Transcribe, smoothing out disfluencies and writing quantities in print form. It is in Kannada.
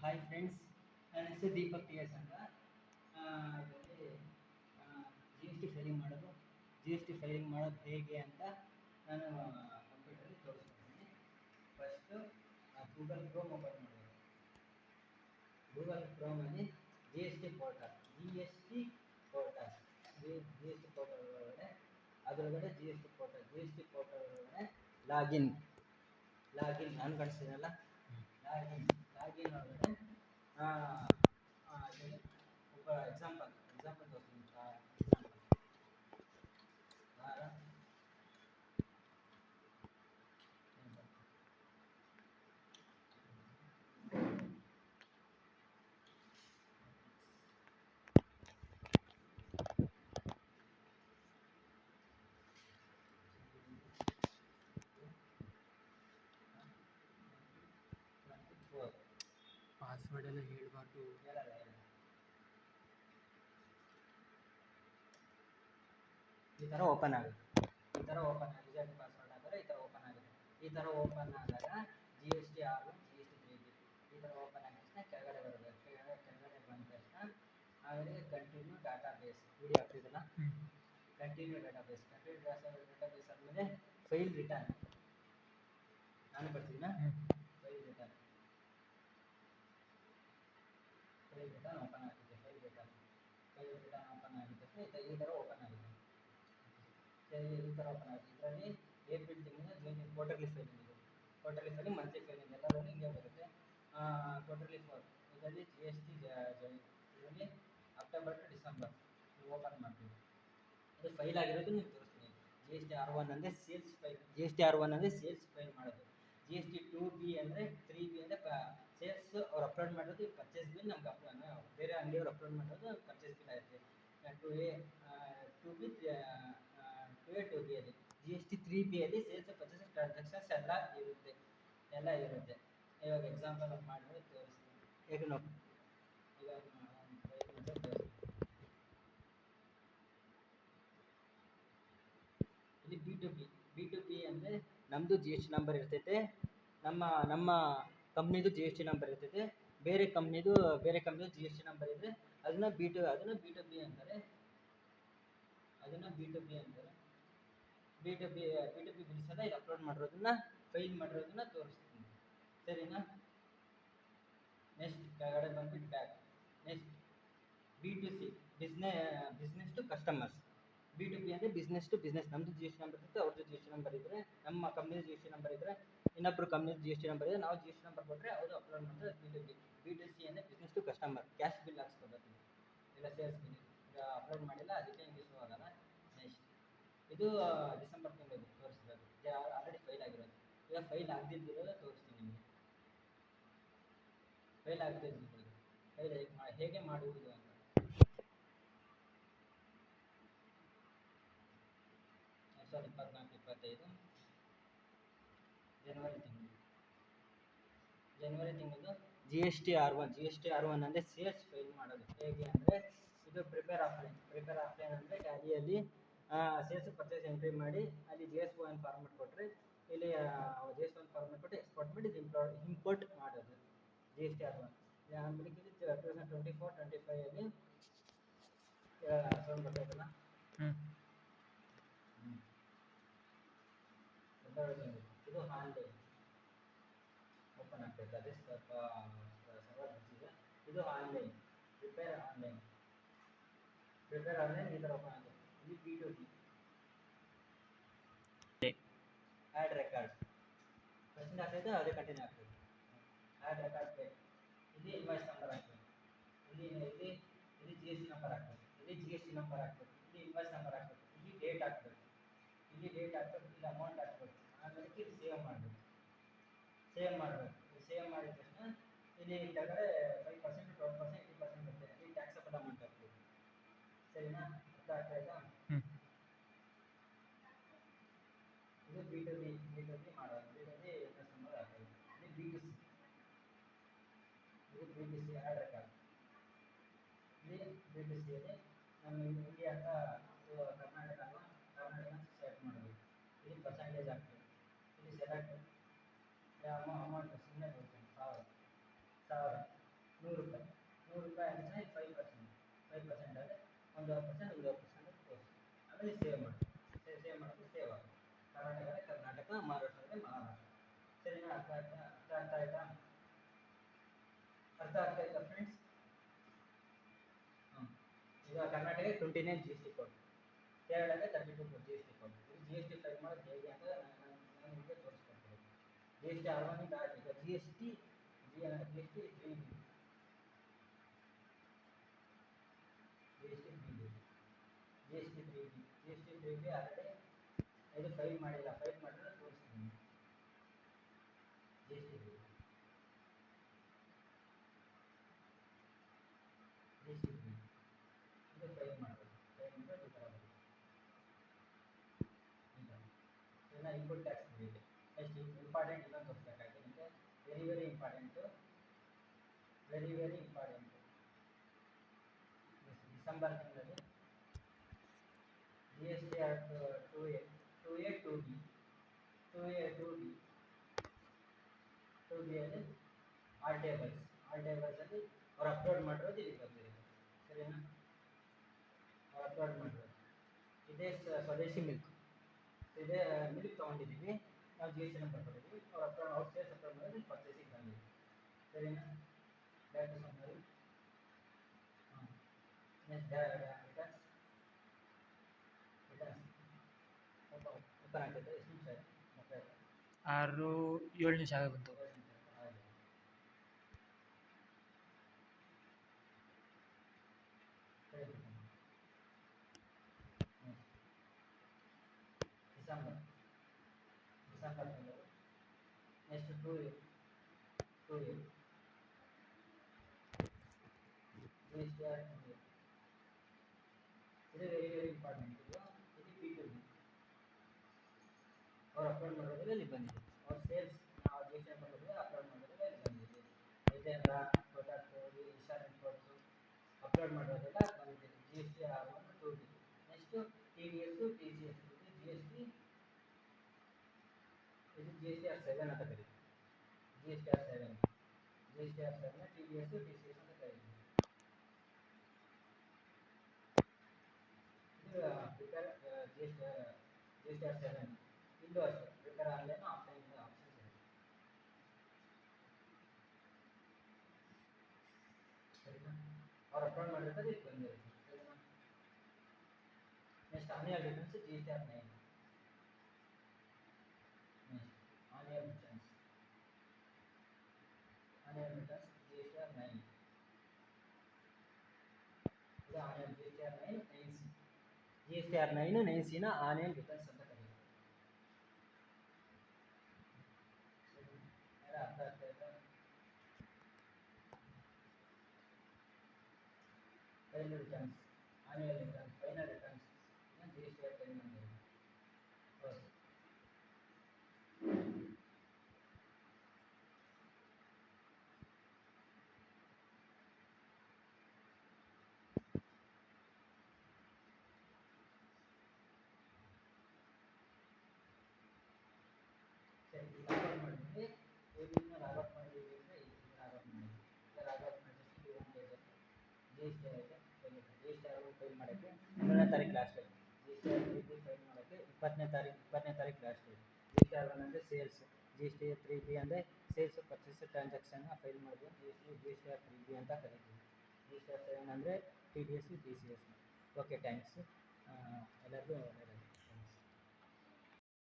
ಹಾಯ್ ಫ್ರೆಂಡ್ಸ್, ನನ್ನ ಹೆಸರು ದೀಪಕ್ ಟಿ ಎಸ್ ಅಂತ. ಇದರಲ್ಲಿ ಜಿ ಎಸ್ ಟಿ ಫೈಲಿಂಗ್ ಮಾಡೋದು ಹೇಗೆ ಅಂತ ನಾನು ಕಂಪ್ಯೂಟರಲ್ಲಿ ತೋರಿಸ್ಕೊಡ್ತೀನಿ. ಫಸ್ಟು ಗೂಗಲ್ ಕ್ರೋಮ್ ಓಪನ್ ಮಾಡಬೇಕು. ಗೂಗಲ್ ಕ್ರೋಮಲ್ಲಿ ಜಿ ಎಸ್ ಟಿ ಪೋರ್ಟಲ್ ಒಳಗಡೆ ಅದರೊಳಗಡೆ ಜಿ ಎಸ್ ಟಿ ಪೋರ್ಟಲ್ ಒಳಗಡೆ ಲಾಗಿನ್ ನಾನು ಕಳಿಸ್ತೀನಲ್ಲ, ಲಾಗಿನ್ ಒಳಗಡೆ ಒಬ್ಬ ಎಕ್ಸಾಂಪಲ್ ತೋರಿಸ್ತೀನಿ. ಪಾಸ್ವರ್ಡ್ ಎಲ್ಲ ಹೇಳಬಾರ್ದು. ಈ ಥರ ಓಪನ್ ಆಗುತ್ತೆ. ರಿಸಲ್ಟ್ ಪಾಸ್ವರ್ಡ್ ಹಾಕಿದ್ರೆ ಈ ಥರ ಓಪನ್ ಆಗುತ್ತೆ. ಈ ಥರ ಓಪನ್ ಆದಾಗ G S T R G S T 3 ಈ ಥರ ಓಪನ್ ಆಗಿದ ತಕ್ಷಣ ಕೆಳಗಡೆ ಬರಬೇಕು. ಕೆಳಗಡೆ ಬಂದ ತಕ್ಷಣ ಆಮೇಲೆ ಕಂಟಿನ್ಯೂ ಡಾಟಾ ಬೇಸ್ ವಿಡಿಯೋ ಆಗ್ತಿದೆಲ್ಲ, ಕಂಟಿನ್ಯೂ ಡಾಟಾ ಬೇಸ್ ಆದಮೇಲೆ ಫೈಲ್ ರಿಟರ್ನ್ ನಾನು ಬರ್ತೀನ. ಫೈಲ್ ರಿಟರ್ನ್ ಓಪನ್ ಆಗುತ್ತೆ. ಫೈಲ್ ರಿಟರ್ನ್ ಓಪನ್ ಆಗಿದ ತಕ್ಷಣ ಈ ಥರ ಓಪನ್ ಆಗುತ್ತೆ. ಇದರಲ್ಲಿ ಏಪ್ರಿಲ್ ತಿಂಗಳಿನ June quarterly filing monthly filing ಎಲ್ಲರೂ ಹಿಂಗೆ ಬರುತ್ತೆ. ಕ್ವಾರ್ಟರ್ಲಿ ಇದರಲ್ಲಿ ಜಿ ಎಸ್ ಟಿ ಇದರಲ್ಲಿ ಅಕ್ಟೋಬರ್ ಟು ಡಿಸೆಂಬರ್ ಓಪನ್ ಮಾಡ್ತೀವಿ. ಅದು ಫೈಲ್ ಆಗಿರೋದು ನೀವು ತೋರಿಸ್ತೀನಿ. ಜಿ ಎಸ್ ಟಿ R1 ಅಂದರೆ ಸೇಲ್ಸ್ ಫೈಲ್ ಮಾಡೋದು. ಜಿ ಎಸ್ ಟಿ 2B ಅಂದರೆ 3B ಅಂದರೆ ಸೇಲ್ಸ್ ಅವ್ರು ಅಪ್ಲೋಡ್ ಮಾಡೋದು, ಪರ್ಚೇಸ್ ಬಿಲ್ ನಮ್ಗೆ ಬೇರೆ ಅಂಗಡಿಯವ್ರು ಅಪ್ಲೋಡ್ ಮಾಡೋದು ಪರ್ಚೇಸ್ ಬಿಲ್ ಆಗುತ್ತೆ. 2B ಅಲ್ಲಿ ಜಿ ಎಸ್ ಟಿ 3B ಅಲ್ಲಿ ಸೇಲ್ಸ್ ಪರ್ಚೇಸ್ ಟ್ರಾನ್ಸಾಕ್ಷನ್ಸ್ ಎಲ್ಲ ಇರುತ್ತೆ. ಇವಾಗ ಎಕ್ಸಾಂಪಲ್ ಮಾಡಿದ್ರೆ ತೋರಿಸ್ತೀನಿ. ಈಗ ಇಲ್ಲಿ ಬಿ ಟು ಬಿ ಅಂದರೆ ನಮ್ಮದು ಜಿ ಎಸ್ ಟಿ ನಂಬರ್ ಇರ್ತೈತೆ. ನಮ್ಮ ಕಂಪ್ನಿದು ಜಿ ಎಸ್ ಟಿ ನಂಬರ್ ಇರ್ತೈತೆ. ಬೇರೆ ಕಂಪ್ನಿದು ಜಿ ಎಸ್ ಟಿ ನಂಬರ್ ಇದ್ದರೆ ಅದನ್ನು ಬಿ ಟು ಬಿ ಅಂತಾರೆ. ಬಿ ಟು ಬಿ ಬಿಲ್ಸ್ ಎಲ್ಲ ಇದು ಅಪ್ಲೋಡ್ ಮಾಡಿರೋದನ್ನ, ಫೈಲ್ ಮಾಡಿರೋದನ್ನ ತೋರಿಸ್ತೀನಿ. ಸರಿನಾ? ನೆಕ್ಸ್ಟ್ ಕೆಳಗಡೆ ಬಂದ್ಬಿಟ್ಟು back. Next B2C business to customers. B2B ಅಂದರೆ ಬಿಸ್ನೆಸ್ ಟು ಬಿಸ್ನೆಸ್. ನಮ್ಮದು ಜಿ ಎಸ್ ಟಿ ನಂಬರ್ ಇರುತ್ತೆ, ಅವ್ರದ್ದು ಜಿ ಎಸ್ ಟಿ ನಂಬರ್ ಇದ್ದರೆ, ನಮ್ಮ ಕಂಪ್ನಿದು ಜಿ ಎಸ್ ಟಿ ನಂಬರ್ ಇದ್ದರೆ, ಇನ್ನೊಬ್ಬರು ಕಂಪ್ನಿದು ಜಿ ಎಸ್ ಟಿ ನಂಬರ್ ಇದ್ದರೆ ನಾವು ಜಿ ಎಸ್ ಟಿ ನಂಬರ್ ಕೊಟ್ಟರೆ ಅವರು ಅಪ್ಲೋಡ್ ಮಾಡ್ತಾರೆ. B2C ಅಂದರೆ business to customer. Cash bill ಹಾಕ್ಸ್ಕೊಬೇಕು, ಇಲ್ಲ ಸೇಲ್ಸ್ ಬಿಲ್ ಅಪ್ಲೋಡ್ ಮಾಡಿಲ್ಲ, ಅದಕ್ಕೆ ಹಿಂಗೆ ಶೋ ಆಗಲ್ಲ. ನೆಕ್ಸ್ಟ್ ಇದು ಡಿಸೆಂಬರ್ ತಿಂಗಳು ತೋರಿಸಿರೋದು, ಆಲ್ರೆಡಿ ಫೈಲ್ ಆಗಿರೋದು. ಈಗ ಫೈಲ್ ಆಗದಿದ್ದಿರೋದು ತೋರಿಸ್ತೀನಿ ನಿಮಗೆ. ಫೈಲ್ ಆಗದಿದ್ದಿರೋದು ಫೈಲ್ ಹೇಗೆ ಮಾಡುವುದು ಅಂತ. 2024-25 ಜನವರಿ ತಿಂಗಳು ಜಿ ಎಸ್ ಟಿ R1 ಅಂದರೆ ಸೇಲ್ಸ್ ಫೈಲ್ ಮಾಡೋದು. ಹೇಗೆ ಅಂದರೆ ಇದು ಪ್ರಿಪೇರ್ ಆಫ್ಲೈನ್ ಅಂದರೆ ಟ್ಯಾಲಿಯಲ್ಲಿ ಸೇಲ್ಸ್ ಪರ್ಚೇಸ್ ಎಂಟ್ರಿ ಮಾಡಿ ಅಲ್ಲಿ JS1 ಫಾರ್ಮೆಟ್ ಕೊಟ್ಟರೆ, ಇಲ್ಲಿ JS1 ಫಾರ್ಮೆಟ್ ಕೊಟ್ಟು ಎಕ್ಸ್ಪೋರ್ಟ್ ಮಾಡಿ ಇಂಪೋರ್ಟ್ ಮಾಡೋದು ಜಿ ಎಸ್ ಟಿ R1. ಆಮೇಲೆ 2024-25 ಸೌಂಡ್ ಗೊತ್ತಾಯ್ತಲ್ಲ. ಇದು ಆನ್ಲೈನ್ ಓಪನ್ ಆಗ್ತೈತೆ. ಅದೇ ಸ್ವಲ್ಪ ಸರ್ವರ್ ಬಿಟ್ಟಿದೆ. ಇದು ಆನ್ಲೈನ್ ಪ್ರಿಪೇರ್ ಆನ್ಲೈನ್ ಈ ಥರ ಓಪನ್ ಆಗುತ್ತೆ. ಇಲ್ಲಿ B2B ಆ್ಯಡ್ ರೆಕಾರ್ಡ್ ಫಸ್ಟಿಂದ ಆಗ್ತೈತೆ, ಅದೇ ಕಂಟಿನ್ಯೂ ಆಗ್ತೈತೆ. ಆ್ಯಡ್ ರೆಕಾರ್ಡ್ ಪೇ, ಇಲ್ಲಿ ಇನ್ವಾಯ್ಸ್ ನಂಬರ್ ಹಾಕ್ಬೇಕು. ಇಲ್ಲಿ ಜಿ ಎಸ್ ಟಿ ನಂಬರ್ ಹಾಕ್ಬೇಕು. ಇಲ್ಲಿ ಇನ್ವಾಯ್ಸ್ ನಂಬರ್ ಹಾಕ್ಬೇಕು. ಇಲ್ಲಿ ಡೇಟ್ ಹಾಕ್ಬೇಕು. ಇಲ್ಲಿ ಅಮೌಂಟ್ ಹಾಕ್ಬೇಕು. ಆಮೇಲೆ ಇಲ್ಲಿ ಸೇವ್ ಮಾಡಬೇಕು. ಸೇವ್ ಮಾಡಿದ ತಕ್ಷಣ ಇಲ್ಲಿ ಕೆಳಗಡೆ 5%, 12%, 80% ಬರುತ್ತೆ. ಇಲ್ಲಿ ಟ್ಯಾಕ್ಸಬಲ್ ಅಮೌಂಟ್ ಹಾಕ್ಬೇಕು. ಸರಿನಾ? ಅರ್ಥ ಆಗ್ತಾ ಇದೆಯಾ? ಇದು B2B ಮಾಡೋದು. B2B ಇನ್ವೆಸ್ಟ್ ನಂಬರ್ ಹಾಕೋದು. ಇದು B2C ಆ್ಯಡ್ ರೆಕಾರ್ಡ್. ಇಲ್ಲಿ B2Cಯಲ್ಲಿ ನಮ್ಮ ಇಂಡಿಯಾ ಅಂತ ಕರ್ನಾಟಕ ಸೆಲೆಕ್ಟ್ ಮಾಡಬೇಕು. ಇಲ್ಲಿ ಪರ್ಸೆಂಟೇಜ್ ಹಾಕ್ಬೇಕು. ಇಲ್ಲಿ ಸೆಲೆಕ್ಟ್ ಅಮೌಂಟ್ ಸುಮ್ಮನೆ ಕೊಡ್ತೀನಿ, 1000. ₹100 ಅಂದರೆ 5% ಅಂದರೆ 1% ಆಮೇಲೆ ಸೇವ್ ಮಾಡಿ ಸೇವ್ ಮಾಡಿದ್ರೆ ಸೇವ್ ಆಗುತ್ತೆ. ಕರ್ನಾಟಕ ಅಂದರೆ ಕರ್ನಾಟಕ, ಮಹಾರಾಷ್ಟ್ರ ಅಂದರೆ ಮಹಾರಾಷ್ಟ್ರ. ಸರಿನಾ? ಅರ್ಥ ಆಗ್ತಾಯಿತಾ ಫ್ರೆಂಡ್ಸ್? ಈಗ Karnataka 29 G S T code, ಕೇರಳಕ್ಕೆ 32 ಜಿ ಎಸ್ ಟಿ ಕೋಡ್. ಇದು ಜಿ ಎಸ್ ಟಿ ಫೈಲ್ ಮಾಡೋದು ಹೇಗೆ ಅಂತ ನಾನು ನಿಮಗೆ ತೋರಿಸ್ಕೊಡ್ತೀನಿ. ಜಿ ಎಸ್ ಟಿ ಆರ್ಮನಿಂದ ಈಗ G S T 3B, already ಇದು ಫೈಲ್ ಮಾಡಿಲ್ಲ. ಫೈಲ್ ಮಾಡಿದ್ರೆ ತೋರಿಸ್ತೀನಿ. ಜಿ ಎಸ್ ಟಿ 3 ಇದು ಫೈಲ್ ಮಾಡಬೇಕು. ಫೈಲ್ ಮಾಡಿದ್ರೆ ಈ ಥರ ಬರುತ್ತೆ. ಈಗ ಇನ್ಪುಟ್ ಟ್ಯಾಕ್ಸ್ ಇದೆ. ನೆಕ್ಸ್ಟ್ ಇಂಪಾರ್ಟೆಂಟ್ ಇನ್ನೊಂದು ತೋರಿಸ್ಬೇಕಾಗಿದೆ ನಿಮಗೆ. Very important. ಡಿಸೆಂಬರ್ ತಿಂಗಳಲ್ಲಿ G S T act 2A 2B ಅಲ್ಲಿ ಆಲ್ ಟೇಬಲ್ಸ್ ಅಲ್ಲಿ ಅವ್ರು ಅಪ್ಲೋಡ್ ಮಾಡಿರೋದು ಇಲ್ಲಿ ಬರ್ತಿರುತ್ತೆ. ಸರಿನಾ? ಅವ್ರು ಅಪ್ಲೋಡ್ ಮಾಡಿರೋದು ಇದೇ ಸ್ವದೇಶಿ ಮಿಲ್ಕ್. ಇದೇ ಮಿಲ್ಕ್ ತೊಗೊಂಡಿದ್ದೀವಿ, ನಾವು ಜಿ ಎಸ್ ಟಿ ನಂಬರ್ ಕೊಟ್ಟಿದ್ದೀವಿ. ಅವ್ರು ಸೇಲ್ಸ್ ಅಪ್ಲೋಡ್ ಮಾಡೋದು ಪರ್ಚೇಸಿಂಗ್ ಬಂದಿದೆ. ಸರಿನಾ? Back to summary. Next returns open ಆಗ್ತದೆ. ಎಷ್ಟು ನಿಮಿಷ ಆಯಿತು? ಮತ್ತೆ 6-7 ನಿಮಿಷ ಆಗ ಬಂತು. ಡಿಸೆಂಬರ್ ತಿಂಗಳು. Next 2A G S T R 2A. ಇದು ವೆರಿ ಇಂಪಾರ್ಟೆಂಟ್. ಇದು P2B. ಅವ್ರು ಅಪ್ಲೋಡ್ ಮಾಡೋದ್ರಲ್ಲಿ ಇಲ್ಲಿ ಬಂದಿದೆ. ಅವ್ರ ಸೇಲ್ಸ್ ನಾವು G S T number upload ಮಾಡೋದ್ರಲ್ಲಿ ಇಲ್ಲಿ ಬಂದಿದೆ. ವಿಜೇಂದ್ರ, ಕೊಟಾಕು, ಈಶಾನ್ ಇನ್ಪೋರ್ಟ್ಸು ಅಪ್ಲೋಡ್ ಮಾಡೋದೆಲ್ಲ ಬಂದಿದೆ. G S T R 1 2B. Next TDS TCS. ಇದು ಜಿ ಎಸ್ ಟಿ ಆರ್ 7 ಅಂತ ಕರೀತೀವಿ. G S T R 7 TDS TCS ಅಂತ ಕರೀತೀವಿ. ಇದು prepare G S T R 7. ಇಲ್ಲೂ ಅಷ್ಟೇ ಪ್ರಿಪೇರ್ ಆನ್ಲೈನ್ ಆಫ್ಲೈನ್ ಆಪ್ಷನ್ಸ್ ಇದೆ. ಸರಿನಾ? ಅವ್ರು ಅಪ್ಲೋಡ್ ಮಾಡಿರ್ತಾರೆ, ಇದು ಬಂದಿರುತ್ತೆ. ಸರಿನಾ? Next annual returns G S T R 9. Annual returns G S T R 9. ಇದು annual G S T R 9 9C. G S T R 9 9Cನ ಆನ್ಯುವಲ್ ರಿಟರ್ನ್ಸ್ ಅಂತ ಕರೀತಾರೆ. ಎಲ್ಲ ಅರ್ಥ ಆಗ್ತಾಯಿದೆ? Final returns, annual returns, final returns G S T R 10 ಬಂದಿದೆ. ಹೌದು. ಸರಿ, ಲಾಗೌಟ್ ಮಾಡಿದ್ವಿ. ಇದನ್ನ ಲಾಗೌಟ್ ಮಾಡಿದ್ದೀವಿ ಅಂದರೆ ಇದನ್ನ ಲಾಗೌಟ್ ಮಾಡಿದ್ವಿ. ಈಗ ಲಾಗೌಟ್ ಮಾಡಿದ್ರೆ ಈ ಹೋಮ್ ಪೇಜಲ್ಲಿ ಜಿ ಎಸ್ ಟಿ ಆರ್ಗೆ G S T R file ಮಾಡೋಕ್ಕೆ 11ನೇ ತಾರೀಕು last date. G S T R 3B file ಮಾಡೋಕ್ಕೆ 20ನೇ ತಾರೀಕು last date. G S T R 1 ಅಂದರೆ sales, G S T 3B ಅಂದರೆ ಸೇಲ್ಸ್ ಪರ್ಚೇಸ್ ಟ್ರಾನ್ಸಾಕ್ಷನ್ನ ಫೈಲ್ ಮಾಡಿದ್ರೆ G S T R 3B ಅಂತ ಕರಿತೀವಿ. ಜಿ ಎಸ್ ಟಿ ಆರ್ 7 ಅಂದರೆ TDS TCS. Okay, thanks. ಎಲ್ಲರಿಗೂ